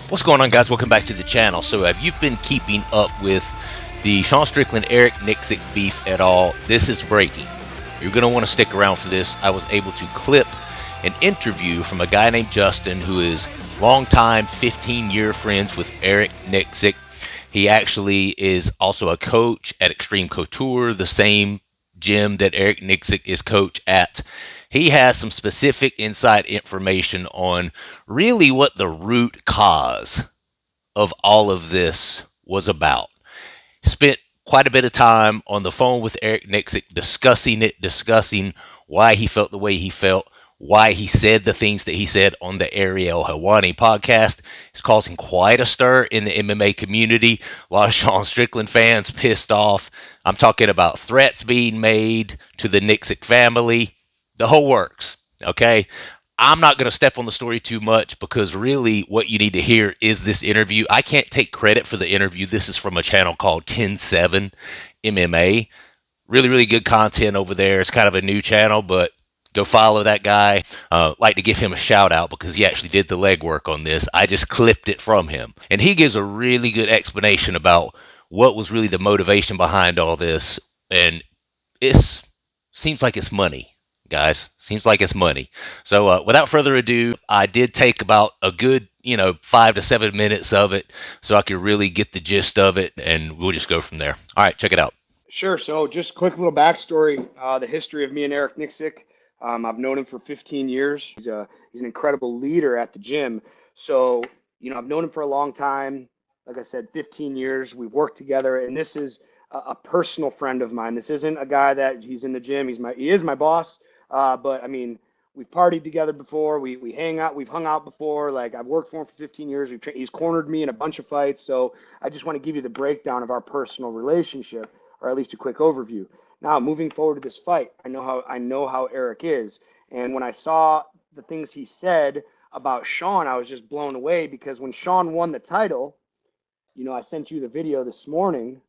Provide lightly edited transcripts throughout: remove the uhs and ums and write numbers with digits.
What's going on, guys? Welcome back to the channel. So have you been keeping up with the Sean Strickland, Eric Nicksick beef at all? This is breaking. You're going to want to stick around for this. I was able to clip an interview from a guy named Justin, who is longtime 15-year friends with Eric Nicksick. He actually is also a coach at Xtreme Couture, the same gym that Eric Nicksick is coach at. He has some specific inside information on really what the root cause of all of this was about. Spent quite a bit of time on the phone with Eric Nicksick discussing why he felt the way he felt, why he said the things that he said on the Ariel Helwani podcast. It's causing quite a stir in the MMA community. A lot of Sean Strickland fans pissed off. I'm talking about threats being made to the Nicksick family, the whole works, okay? I'm not going to step on the story too much because really what you need to hear is this interview. I can't take credit for the interview. This is from a channel called 10-7 MMA. Really, really good content over there. It's kind of a new channel, but go follow that guy. Like to give him a shout out because he actually did the legwork on this. I just clipped it from him. And he gives a really good explanation about what was really the motivation behind all this. And it seems like it's money. Guys, seems like it's money. So without further ado, I did take about a good 5 to 7 minutes of it so I could really get the gist of it, and we'll just go from there. All right, check it out. Sure. So just quick little backstory, the history of me and Eric Nicksick. I've known him for 15 years. He's an incredible leader at the gym. So, I've known him for a long time. Like I said, 15 years. We've worked together, and this is a personal friend of mine. This isn't a guy that he's in the gym. He is my boss. But I mean, we've partied together before. We hang out. We've hung out before. Like, I've worked for him for 15 years. He's cornered me in a bunch of fights. So I just want to give you the breakdown of our personal relationship, or at least a quick overview. Now, moving forward to this fight, I know how Eric is, and when I saw the things he said about Sean, I was just blown away because when Sean won the title, I sent you the video this morning,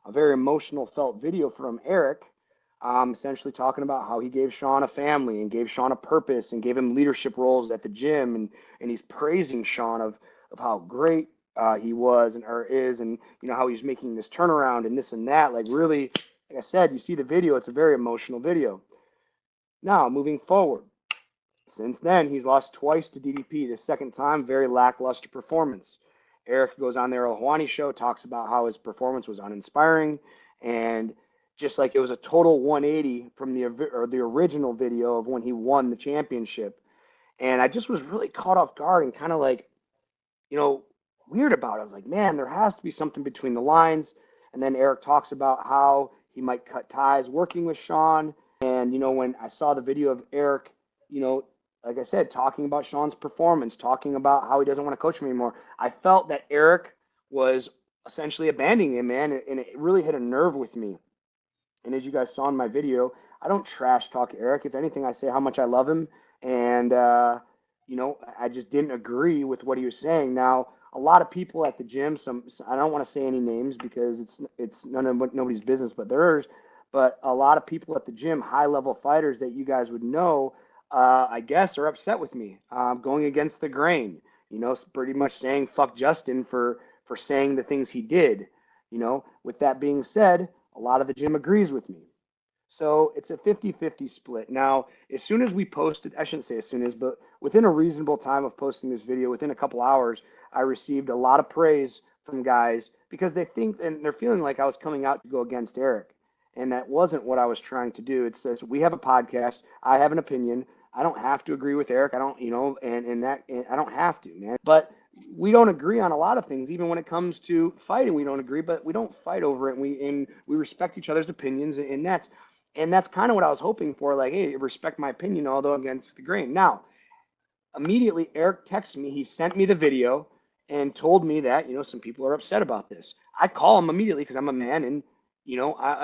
a very emotional felt video from Eric. Essentially talking about how he gave Sean a family and gave Sean a purpose and gave him leadership roles at the gym, and he's praising Sean of how great he was or is, and how he's making this turnaround and this and that. Like, really, like I said, you see the video, it's a very emotional video. Now, moving forward, since then he's lost twice to DDP. The second time, very lackluster performance. Eric goes on the Ariel Helwani show, talks about how his performance was uninspiring, and just like it was a total 180 from the original video of when he won the championship. And I just was really caught off guard and kind of like, weird about it. I was like, man, there has to be something between the lines. And then Eric talks about how he might cut ties working with Sean. And, when I saw the video of Eric, like I said, talking about Sean's performance, talking about how he doesn't want to coach him anymore, I felt that Eric was essentially abandoning him, man. And it really hit a nerve with me. And as you guys saw in my video, I don't trash talk Eric. If anything, I say how much I love him. And, I just didn't agree with what he was saying. Now, a lot of people at the gym, I don't want to say any names because it's nobody's business but theirs. But a lot of people at the gym, high-level fighters that you guys would know, I guess, are upset with me, going against the grain. Pretty much saying fuck Justin for saying the things he did. With that being said, a lot of the gym agrees with me. So it's a 50-50 split. Now, as soon as we posted, I shouldn't say as soon as, but within a reasonable time of posting this video, within a couple hours, I received a lot of praise from guys because they think and they're feeling like I was coming out to go against Eric. And that wasn't what I was trying to do. It says we have a podcast. I have an opinion. I don't have to agree with Eric. I don't, and I don't have to, man. But we don't agree on a lot of things, even when it comes to fighting. We don't agree, but we don't fight over it. And we respect each other's opinions, and that's kind of what I was hoping for. Like, hey, respect my opinion, although against the grain. Now, immediately Eric texted me. He sent me the video and told me that some people are upset about this. I call him immediately because I'm a man, and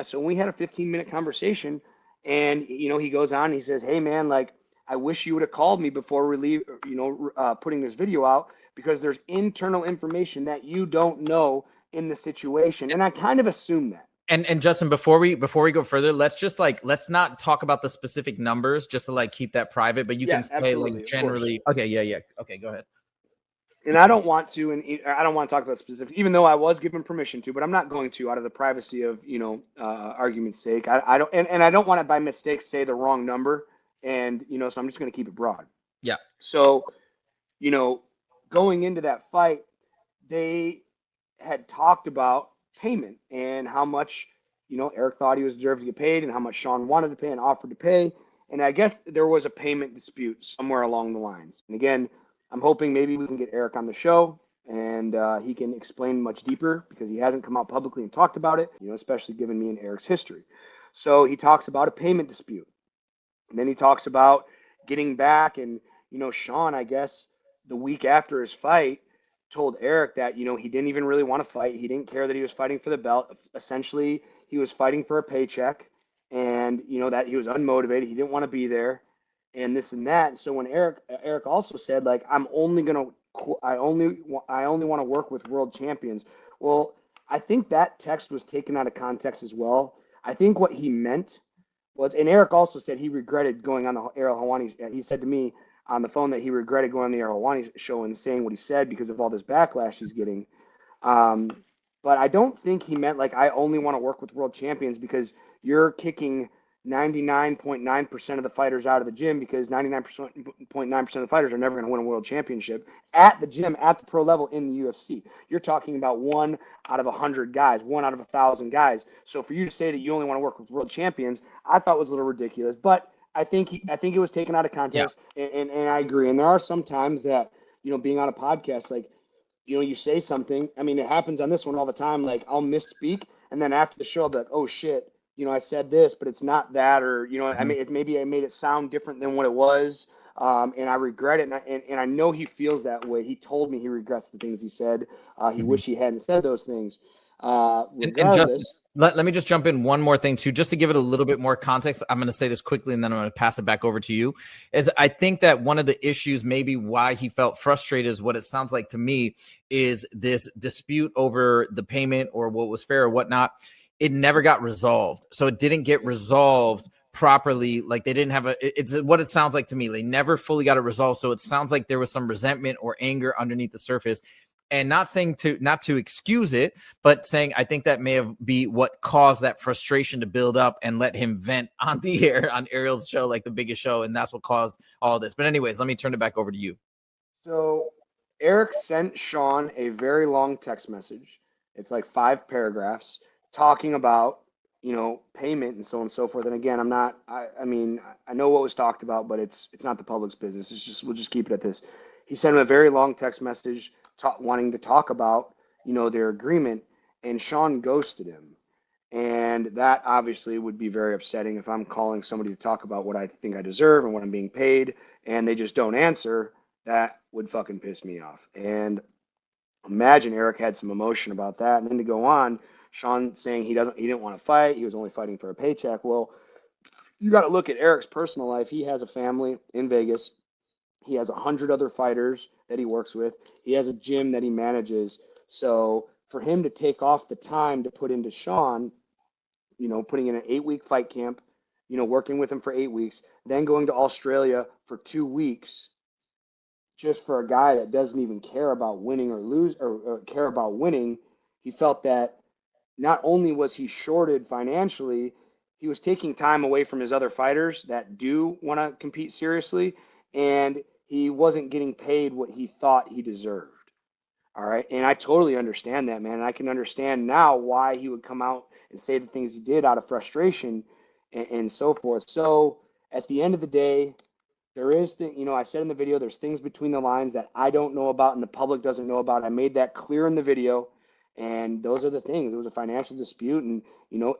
so we had a 15-minute conversation, and he goes on. And he says, hey man, like, I wish you would have called me before putting this video out, because there's internal information that you don't know in the situation. And I kind of assume that. And Justin, before we go further, let's not talk about the specific numbers, just to keep that private, but you can say generally. Okay, yeah. Okay, go ahead. and I don't want to, and I don't want to talk about specifics, even though I was given permission to, but I'm not going to out of the privacy of, argument's sake. I don't, and I don't want to by mistake say the wrong number, and so I'm just going to keep it broad. Yeah. So, going into that fight, they had talked about payment and how much, Eric thought he was deserved to get paid, and how much Sean wanted to pay and offered to pay. And I guess there was a payment dispute somewhere along the lines. And again, I'm hoping maybe we can get Eric on the show and he can explain much deeper, because he hasn't come out publicly and talked about it, especially given me and Eric's history. So he talks about a payment dispute. And then he talks about getting back. And, Sean, I guess the week after his fight, told Eric that, he didn't even really want to fight. He didn't care that he was fighting for the belt. Essentially, he was fighting for a paycheck, and, that he was unmotivated. He didn't want to be there, and this and that. And so when Eric also said, like, I only want to work with world champions. Well, I think that text was taken out of context as well. I think what he meant was, and Eric also said he regretted going on the Ariel Helwani. He said to me on the phone that he regretted going on the Ariel Helwani show and saying what he said because of all this backlash he's getting. But I don't think he meant, like, I only want to work with world champions, because you're kicking 99.9% of the fighters out of the gym, because 99.9% of the fighters are never going to win a world championship at the gym, at the pro level in the UFC. You're talking about 1 out of 100 guys, 1 out of 1,000 guys. So for you to say that you only want to work with world champions, I thought was a little ridiculous. But I think it was taken out of context, and I agree. And there are some times that, being on a podcast, like, you say something. I mean, it happens on this one all the time. Like, I'll misspeak, and then after the show, I'll be like, oh shit, I said this, but it's not that, or maybe I made it sound different than what it was, and I regret it, and I know he feels that way. He told me he regrets the things he said. He wish he hadn't said those things. Regardless. Let me just jump in one more thing too, just to give it a little bit more context. I'm going to say this quickly, and then I'm going to pass it back over to you. Is I think that one of the issues, maybe why he felt frustrated, is what it sounds like to me, is this dispute over the payment or what was fair or whatnot. It never got resolved. So it didn't get resolved properly. Like, they didn't have it's what it sounds like to me. They never fully got it resolved. So it sounds like there was some resentment or anger underneath the surface. And not to excuse it, but saying I think that may have be what caused that frustration to build up and let him vent on the air on Ariel's show, like the biggest show, and that's what caused all this. But anyways, let me turn it back over to you. So Eric sent Sean a very long text message. It's like 5 paragraphs talking about, payment and so on and so forth. And again, I know what was talked about, but it's not the public's business. We'll just keep it at this. He sent him a very long text message wanting to talk about, their agreement, and Sean ghosted him. And that obviously would be very upsetting if I'm calling somebody to talk about what I think I deserve and what I'm being paid, and they just don't answer. That would fucking piss me off. And imagine Eric had some emotion about that. And then to go on, Sean saying he didn't want to fight. He was only fighting for a paycheck. Well, you got to look at Eric's personal life. He has a family in Vegas. He has 100 other fighters that he works with. He has a gym that he manages. So for him to take off the time to put into Sean, putting in an 8-week fight camp, working with him for 8 weeks, then going to Australia for 2 weeks, just for a guy that doesn't even care about winning or lose or care about winning, he felt that not only was he shorted financially, he was taking time away from his other fighters that do want to compete seriously, and he wasn't getting paid what he thought he deserved. All right. And I totally understand that, man. And I can understand now why he would come out and say the things he did out of frustration and so forth. So at the end of the day, there is I said in the video, there's things between the lines that I don't know about and the public doesn't know about. I made that clear in the video. And those are the things. It was a financial dispute. And,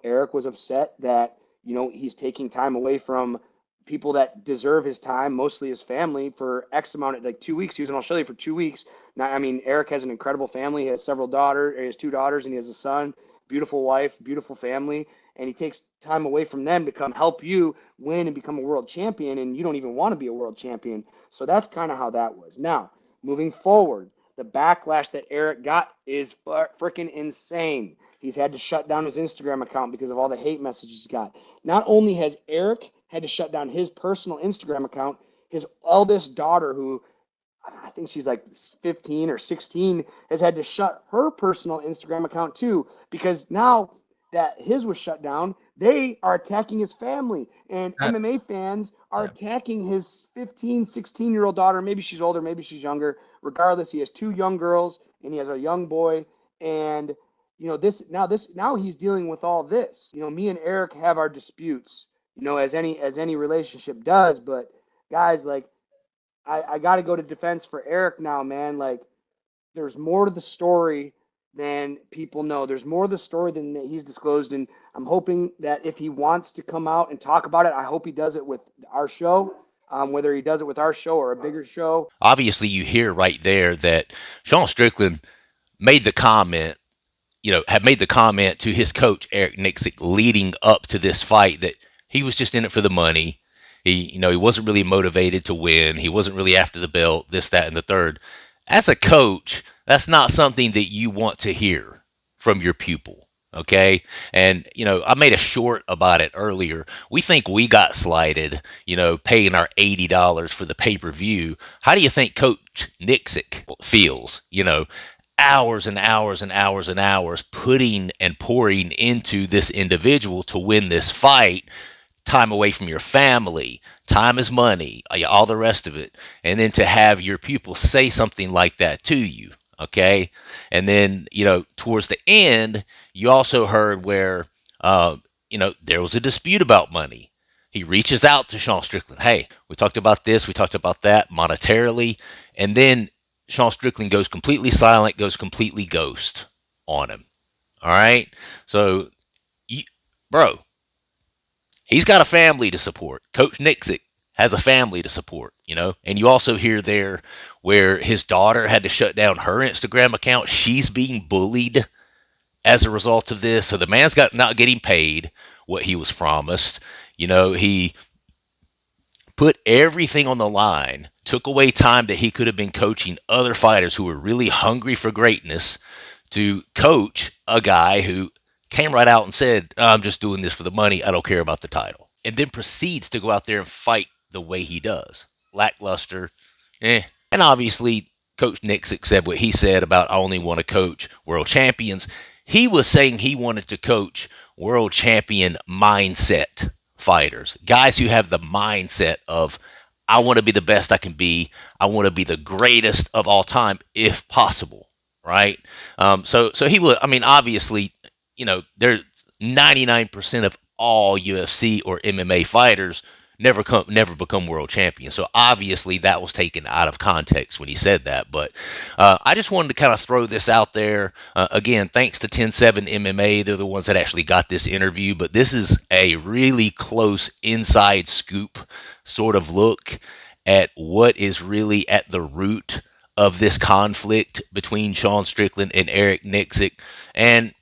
Eric was upset that, he's taking time away from people that deserve his time, mostly his family, for X amount of, like, 2 weeks. He was in Australia for 2 weeks. Now, Eric has an incredible family. He has several daughters. He has 2 daughters, and he has a son. Beautiful wife, beautiful family. And he takes time away from them to come help you win and become a world champion, and you don't even want to be a world champion. So that's kind of how that was. Now, moving forward, the backlash that Eric got is freaking insane. He's had to shut down his Instagram account because of all the hate messages he got. Not only has Eric had to shut down his personal Instagram account, his eldest daughter, who I think she's like 15 or 16, has had to shut her personal Instagram account too, because now that his was shut down, they are attacking his family, and MMA fans are attacking his 15, 16-year-old daughter. Maybe she's older, maybe she's younger. Regardless, he has 2 young girls and he has a young boy. And now he's dealing with all this. Me and Eric have our disputes, as any relationship does. But guys, like, I got to go to defense for Eric now, man. Like, there's more to the story than people know. There's more to the story than that he's disclosed, and I'm hoping that if he wants to come out and talk about it, I hope he does it with our show, whether he does it with our show or a bigger show. Obviously, you hear right there that Sean Strickland made the comment, had made the comment to his coach, Eric Nicksick, leading up to this fight that he was just in it for the money. He wasn't really motivated to win. He wasn't really after the belt, this, that, and the third. As a coach, that's not something that you want to hear from your pupil, okay? And, I made a short about it earlier. We think we got slighted, paying our $80 for the pay-per-view. How do you think Coach Nicksick feels, hours and hours and hours and hours putting and pouring into this individual to win this fight? Time away from your family, time is money, all the rest of it. And then to have your pupil say something like that to you, okay? And then, towards the end, you also heard where, there was a dispute about money. He reaches out to Sean Strickland. Hey, we talked about this, we talked about that monetarily. And then Sean Strickland goes completely silent, goes completely ghost on him. All right? So, bro, he's got a family to support. Coach Nicksick has a family to support, And you also hear there where his daughter had to shut down her Instagram account. She's being bullied as a result of this. So the man's not getting paid what he was promised. He put everything on the line, took away time that he could have been coaching other fighters who were really hungry for greatness to coach a guy who came right out and said, I'm just doing this for the money. I don't care about the title. And then proceeds to go out there and fight the way he does. Lackluster. And obviously, Coach Nicksick said what he said about, I only want to coach world champions. He was saying he wanted to coach world champion mindset fighters. Guys who have the mindset of, I want to be the best I can be. I want to be the greatest of all time, if possible. Right? So he would, obviously, there's 99% of all UFC or MMA fighters never become world champions. So obviously that was taken out of context when he said that. But I just wanted to kind of throw this out there. Again, thanks to 10-7 MMA. They're the ones that actually got this interview. But this is a really close inside scoop sort of look at what is really at the root of this conflict between Sean Strickland and Eric Nicksick. And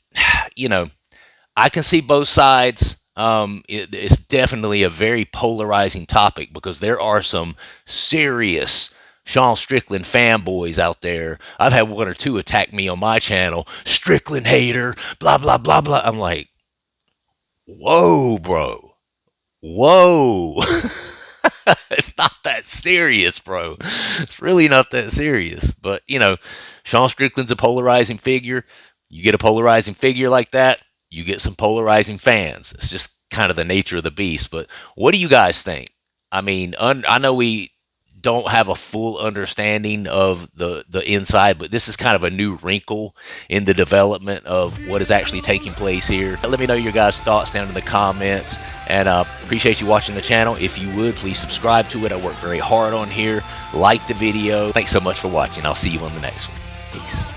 I can see both sides. It's definitely a very polarizing topic because there are some serious Sean Strickland fanboys out there. I've had 1 or 2 attack me on my channel. Strickland hater, blah, blah, blah, blah. I'm like, whoa, bro. Whoa. It's not that serious, bro. It's really not that serious. But, Sean Strickland's a polarizing figure. You get a polarizing figure like that, you get some polarizing fans. It's just kind of the nature of the beast. But what do you guys think? I know we don't have a full understanding of the inside, but this is kind of a new wrinkle in the development of what is actually taking place here. Let me know your guys' thoughts down in the comments, and appreciate you watching the channel. If you would, please subscribe to it. I work very hard on here. Like the video. Thanks so much for watching. I'll see you on the next one. Peace.